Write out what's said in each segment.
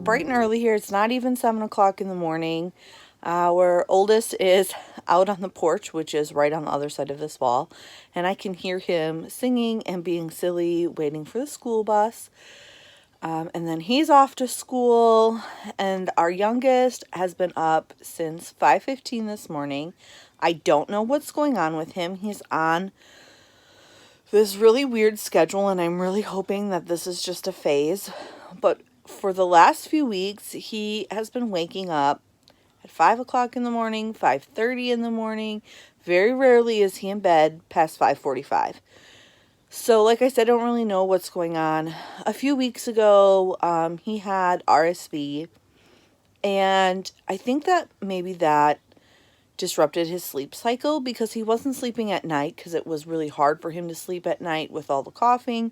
bright and early here. It's not even 7 o'clock in the morning. Our oldest is out on the porch, which is right on the other side of this wall, and I can hear him singing and being silly, waiting for the school bus. And then he's off to school, and our youngest has been up since 5:15 this morning. I don't know what's going on with him. He's on this really weird schedule, and I'm really hoping that this is just a phase. But for the last few weeks, he has been waking up at 5 o'clock in the morning, 5:30 in the morning. Very rarely is he in bed past 5:45. So like I said, I don't really know what's going on. A few weeks ago, he had RSV, and I think that maybe that disrupted his sleep cycle because he wasn't sleeping at night because it was really hard for him to sleep at night with all the coughing.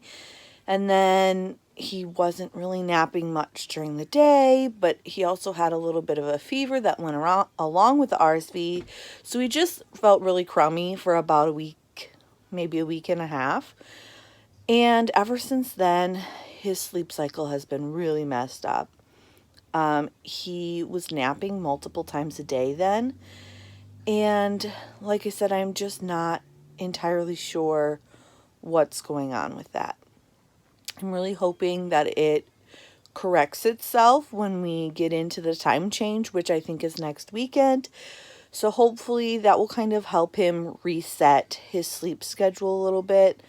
And then he wasn't really napping much during the day, but he also had a little bit of a fever that went around along with the RSV. So he just felt really crummy for about a week, maybe a week and a half. And ever since then, his sleep cycle has been really messed up. He was napping multiple times a day then. And like I said, I'm just not entirely sure what's going on with that. I'm really hoping that it corrects itself when we get into the time change, which I think is next weekend. So hopefully that will kind of help him reset his sleep schedule a little bit.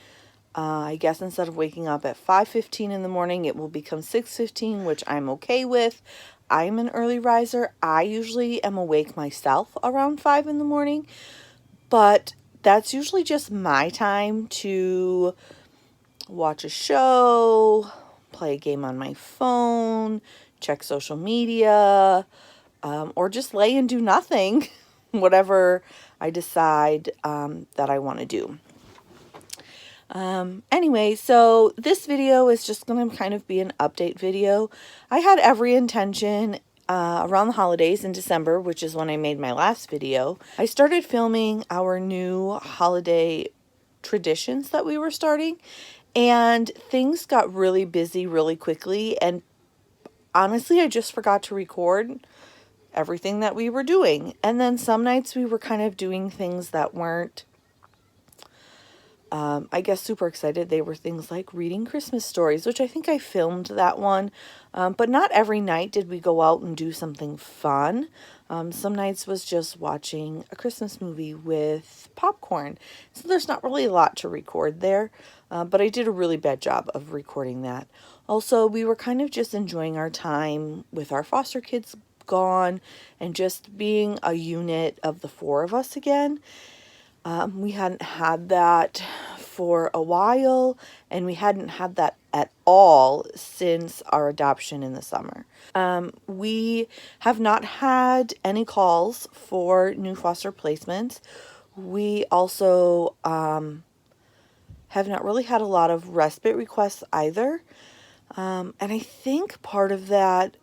I guess instead of waking up at 5:15 in the morning, it will become 6:15, which I'm okay with. I'm an early riser. I usually am awake myself around 5 in the morning, but that's usually just my time to watch a show, play a game on my phone, check social media, or just lay and do nothing, whatever I decide that I want to do. Anyway, so this video is just going to kind of be an update video. I had every intention around the holidays in December, which is when I made my last video. I started filming our new holiday traditions that we were starting, and things got really busy really quickly, and honestly, I just forgot to record everything that we were doing. And then some nights we were kind of doing things that weren't I guess super excited. They were things like reading Christmas stories, which I think I filmed that one. But not every night did we go out and do something fun. Some nights was just watching a Christmas movie with popcorn. So there's not really a lot to record there. But I did a really bad job of recording that. Also, we were kind of just enjoying our time with our foster kids gone and just being a unit of the four of us again. We hadn't had that for a while, and we hadn't had that at all since our adoption in the summer. We have not had any calls for new foster placements. We also have not really had a lot of respite requests either. And I think part of that,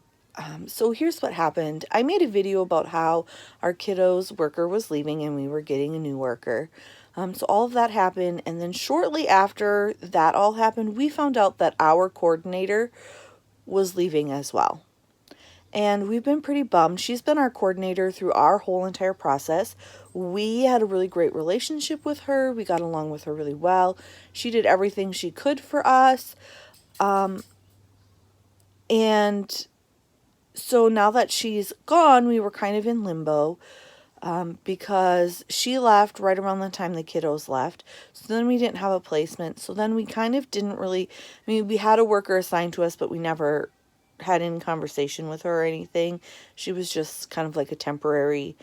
so here's what happened. I made a video about how our kiddos worker was leaving and we were getting a new worker. So all of that happened, and then shortly after that all happened, we found out that our coordinator was leaving as well. And we've been pretty bummed. She's been our coordinator through our whole entire process. We had a really great relationship with her. We got along with her really well. She did everything she could for us. And so now that she's gone, we were kind of in limbo because she left right around the time the kiddos left. So then we didn't have a placement. So then we kind of didn't really, I mean, we had a worker assigned to us, but we never had any conversation with her or anything. She was just kind of like a temporary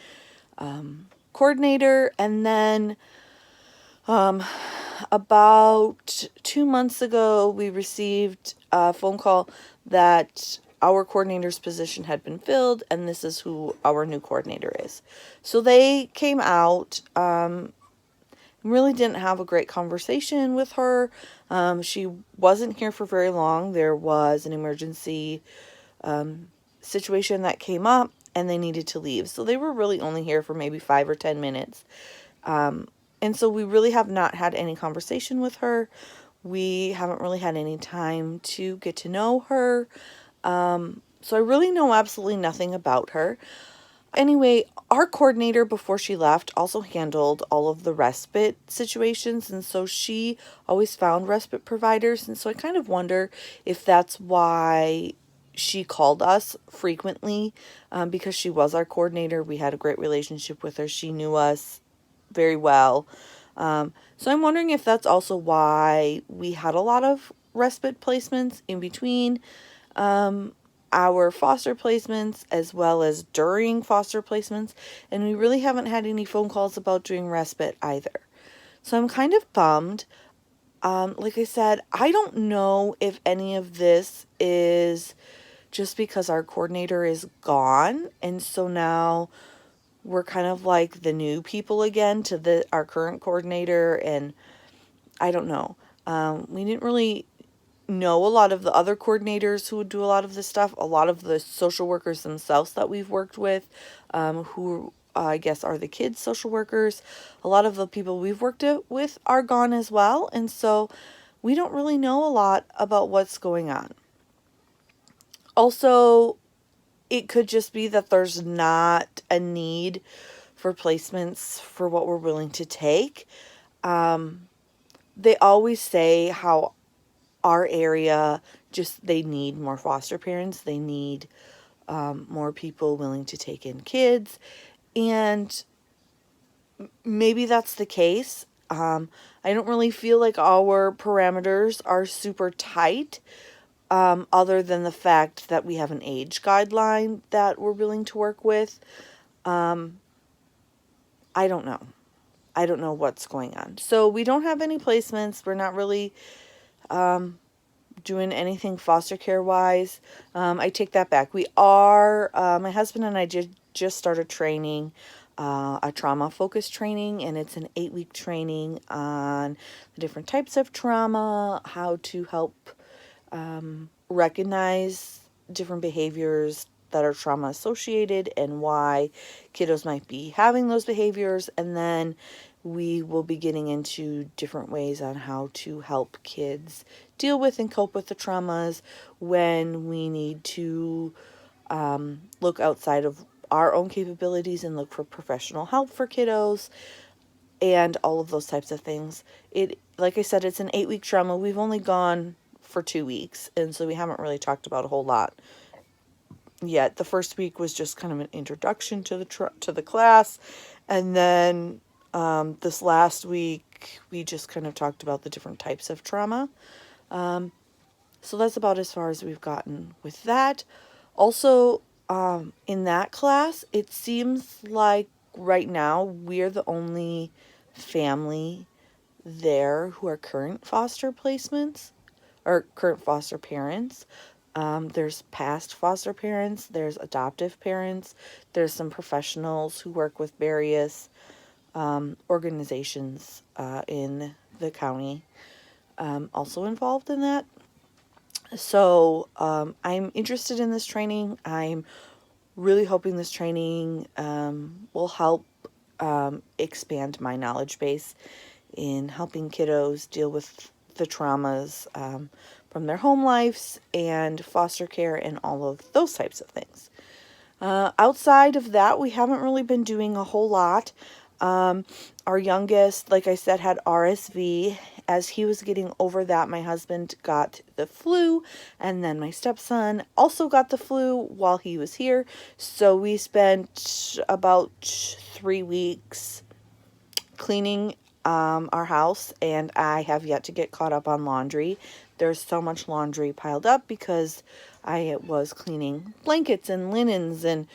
coordinator. And then about 2 months ago, we received a phone call that our coordinator's position had been filled, and this is who our new coordinator is. So they came out, really didn't have a great conversation with her. She wasn't here for very long. There was an emergency situation that came up, and they needed to leave. So they were really only here for maybe 5 or 10 minutes. And so we really have not had any conversation with her. We haven't really had any time to get to know her. So I really know absolutely nothing about her. Anyway, our coordinator before she left also handled all of the respite situations, and so she always found respite providers, and so I kind of wonder if that's why she called us frequently, because she was our coordinator. We had a great relationship with her. She knew us very well. So I'm wondering if that's also why we had a lot of respite placements in between our foster placements as well as during foster placements, and we really haven't had any phone calls about doing respite either. So I'm kind of bummed. Like I said, I don't know if any of this is just because our coordinator is gone, and so now we're kind of like the new people again to our current coordinator, and I don't know. We didn't really know a lot of the other coordinators who would do a lot of this stuff, a lot of the social workers themselves that we've worked with, who I guess are the kids' social workers. A lot of the people we've worked with are gone as well, and so we don't really know a lot about what's going on. Also, it could just be that there's not a need for placements for what we're willing to take. They always say how our area they need more foster parents. They need more people willing to take in kids. And maybe that's the case. I don't really feel like our parameters are super tight, other than the fact that we have an age guideline that we're willing to work with. I don't know. I don't know what's going on. So we don't have any placements. We're not really doing anything foster care wise. I take that back. We are, my husband and I just started training, a trauma focused training, and it's an 8-week training on the different types of trauma, how to help recognize different behaviors that are trauma associated and why kiddos might be having those behaviors. And then we will be getting into different ways on how to help kids deal with and cope with the traumas when we need to look outside of our own capabilities and look for professional help for kiddos and all of those types of things. Like I said, it's an 8-week trauma. We've only gone for 2 weeks, and so we haven't really talked about a whole lot yet. The first week was just kind of an introduction to the class, and then this last week we just kind of talked about the different types of trauma. So that's about as far as we've gotten with that. Also, in that class, it seems like right now we're the only family there who are current foster placements or current foster parents. There's past foster parents, there's adoptive parents, there's some professionals who work with various organizations in the county also involved in that. So I'm interested in this training. I'm really hoping this training will help expand my knowledge base in helping kiddos deal with the traumas from their home lives and foster care and all of those types of things. Outside of that, we haven't really been doing a whole lot. Our youngest, like I said, had RSV. As he was getting over that, my husband got the flu, and then my stepson also got the flu while he was here. So we spent about 3 weeks cleaning our house, and I have yet to get caught up on laundry. There's so much laundry piled up because I was cleaning blankets and linens and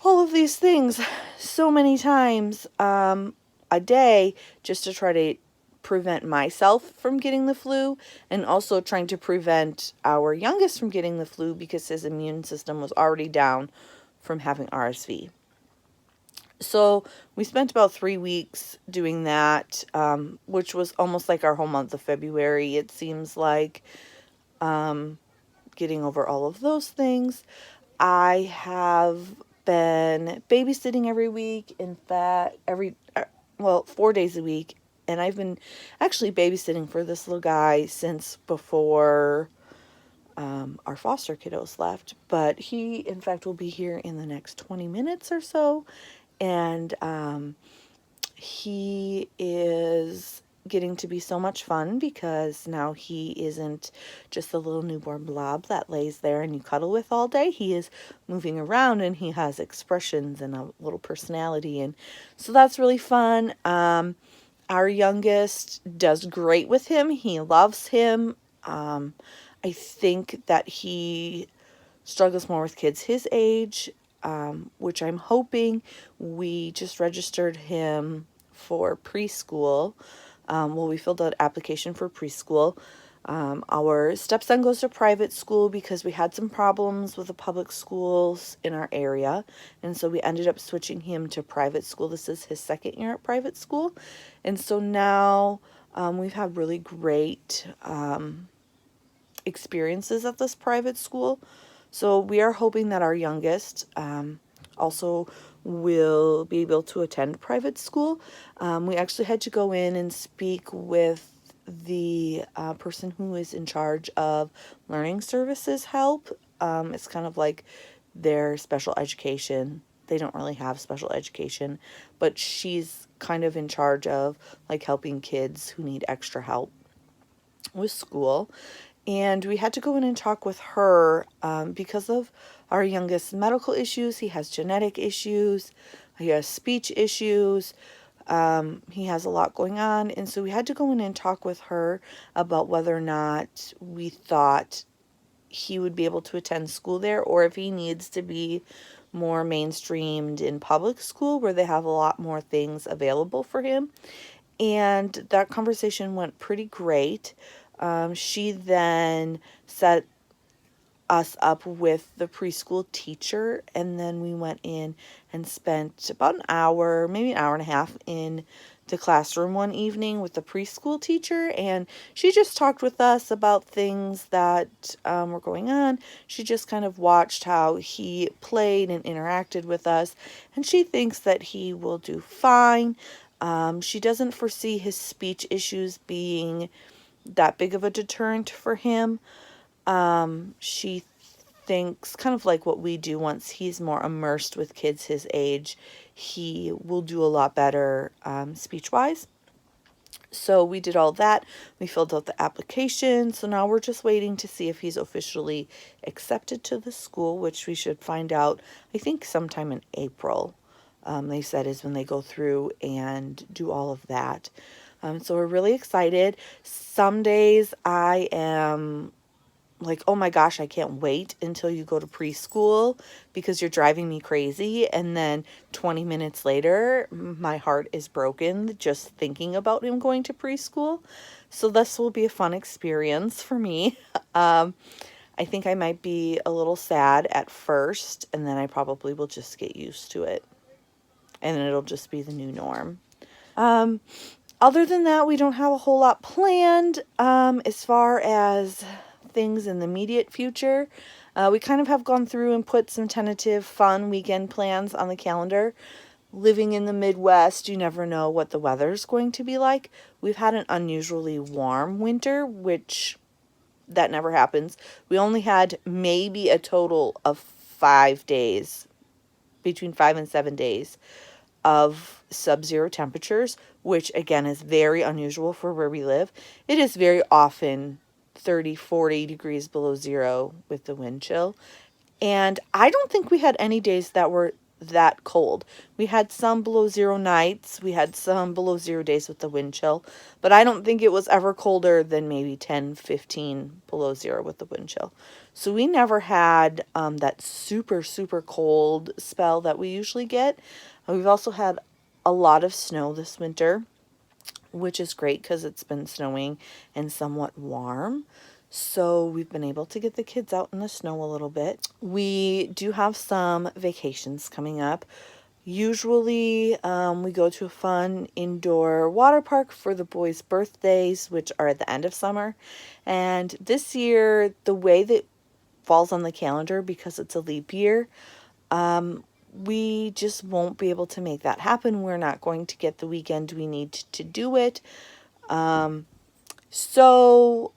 all of these things so many times a day just to try to prevent myself from getting the flu, and also trying to prevent our youngest from getting the flu because his immune system was already down from having RSV. So we spent about 3 weeks doing that, which was almost like our whole month of February, it seems like, getting over all of those things. I have been babysitting every week. In fact, 4 days a week. And I've been actually babysitting for this little guy since before our foster kiddos left, but he in fact will be here in the next 20 minutes or so, and he is getting to be so much fun because now he isn't just a little newborn blob that lays there and you cuddle with all day. He is moving around and he has expressions and a little personality, and so that's really fun. Our youngest does great with him. He loves him. I think that he struggles more with kids his age, which I'm hoping. We just registered him for preschool. We filled out an application for preschool. Our stepson goes to private school because we had some problems with the public schools in our area, and so we ended up switching him to private school. This is his second year at private school, and so now we've had really great experiences at this private school. So we are hoping that our youngest also will be able to attend private school. We actually had to go in and speak with the person who is in charge of learning services help. It's kind of like their special education. They don't really have special education, but she's kind of in charge of like helping kids who need extra help with school. And we had to go in and talk with her because of our youngest medical issues. He has genetic issues. He has speech issues. He has a lot going on. And so we had to go in and talk with her about whether or not we thought he would be able to attend school there, or if he needs to be more mainstreamed in public school where they have a lot more things available for him. And that conversation went pretty great. She then set us up with the preschool teacher, and then we went in and spent about an hour, maybe an hour and a half in the classroom one evening with the preschool teacher, and she just talked with us about things that were going on. She just kind of watched how he played and interacted with us, and she thinks that he will do fine. She doesn't foresee his speech issues being that big of a deterrent for him. She thinks kind of like what we do, once he's more immersed with kids his age, he will do a lot better speech-wise. So we did all that. We filled out the application. So now we're just waiting to see if he's officially accepted to the school, which we should find out, I think, sometime in April. They said is when they go through and do all of that. So we're really excited. Some days I am like, oh my gosh, I can't wait until you go to preschool because you're driving me crazy. And then 20 minutes later, my heart is broken just thinking about him going to preschool. So this will be a fun experience for me. I think I might be a little sad at first, and then I probably will just get used to it. And then it'll just be the new norm. Other than that, we don't have a whole lot planned as far as things in the immediate future. We kind of have gone through and put some tentative fun weekend plans on the calendar. Living in the Midwest, you never know what the weather's going to be like. We've had an unusually warm winter, which that never happens. We only had maybe a total of 5 days, between 5 and 7 days of sub-zero temperatures, which again is very unusual for where we live. It is very often 30, 40 degrees below zero with the wind chill. And I don't think we had any days that were that cold. We had some below zero nights. We had some below zero days with the wind chill. But I don't think it was ever colder than maybe 10, 15 below zero with the wind chill. So we never had that super, super cold spell that we usually get. We've also had a lot of snow this winter, which is great because it's been snowing and somewhat warm. So we've been able to get the kids out in the snow a little bit. We do have some vacations coming up. Usually we go to a fun indoor water park for the boys' birthdays, which are at the end of summer. And this year, the way that falls on the calendar, because it's a leap year, we just won't be able to make that happen. We're not going to get the weekend we need to do it. So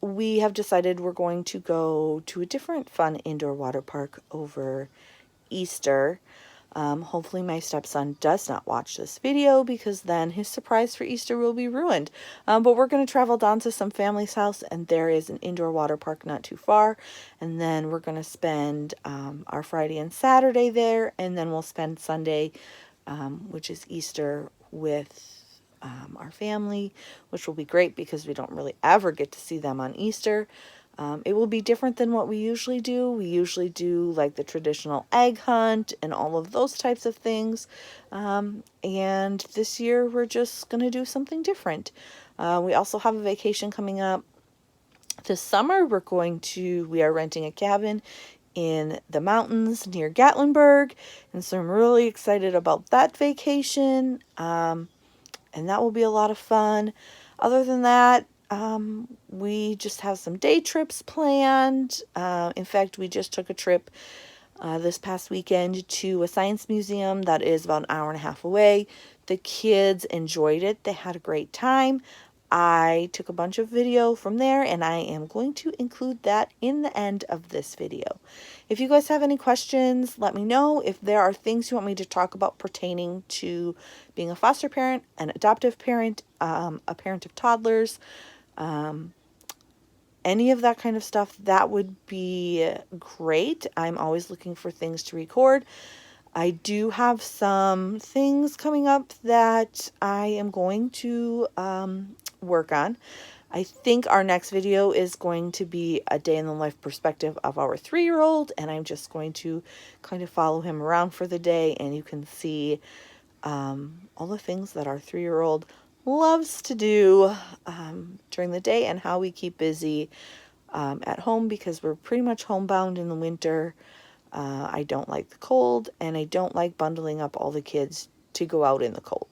we have decided we're going to go to a different fun indoor water park over Easter. Hopefully my stepson does not watch this video, because then his surprise for Easter will be ruined. But we're going to travel down to some family's house, and there is an indoor water park not too far. And then we're going to spend our Friday and Saturday there, and then we'll spend Sunday, which is Easter, with our family, which will be great because we don't really ever get to see them on Easter. It will be different than what we usually do. We usually do like the traditional egg hunt and all of those types of things. And this year we're just going to do something different. We also have a vacation coming up this summer. We are renting a cabin in the mountains near Gatlinburg. And so I'm really excited about that vacation. And that will be a lot of fun. Other than that, we just have some day trips planned. In fact, we just took a trip this past weekend to a science museum that is about an hour and a half away. The kids enjoyed it. They had a great time. I took a bunch of video from there, and I am going to include that in the end of this video. If you guys have any questions, let me know. If there are things you want me to talk about pertaining to being a foster parent, an adoptive parent, a parent of toddlers, any of that kind of stuff, that would be great. I'm always looking for things to record. I do have some things coming up that I am going to work on. I think our next video is going to be a day in the life perspective of our 3-year-old, and I'm just going to kind of follow him around for the day, and you can see all the things that our 3-year-old loves to do during the day, and how we keep busy at home, because we're pretty much homebound in the winter. I don't like the cold, and I don't like bundling up all the kids to go out in the cold.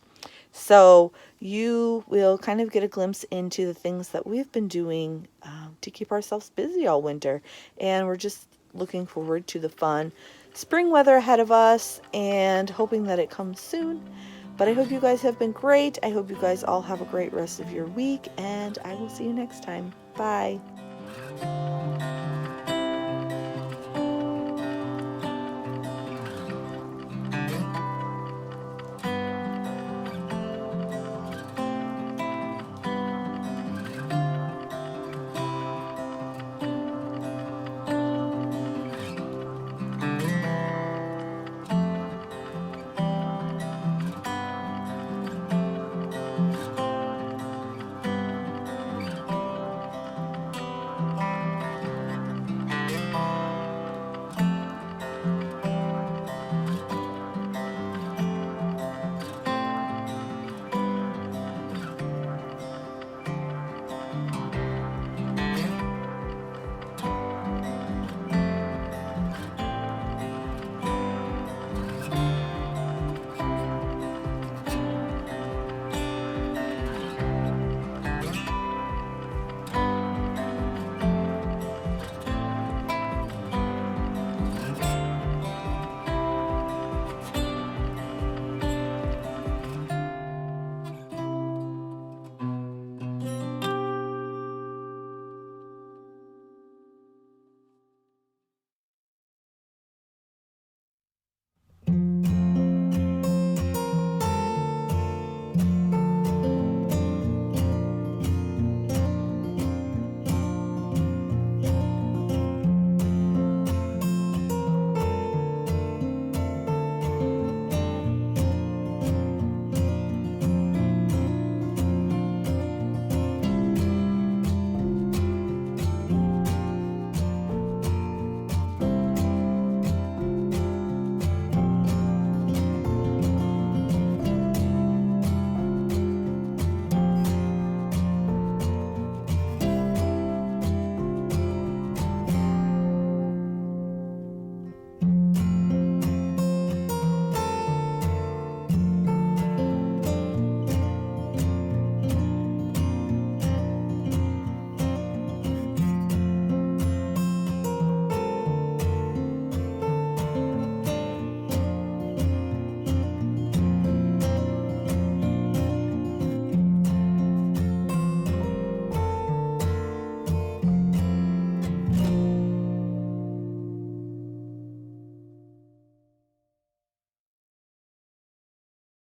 So you will kind of get a glimpse into the things that we've been doing to keep ourselves busy all winter. And we're just looking forward to the fun spring weather ahead of us, and hoping that it comes soon. But I hope you guys have been great. I hope you guys all have a great rest of your week, and I will see you next time. Bye.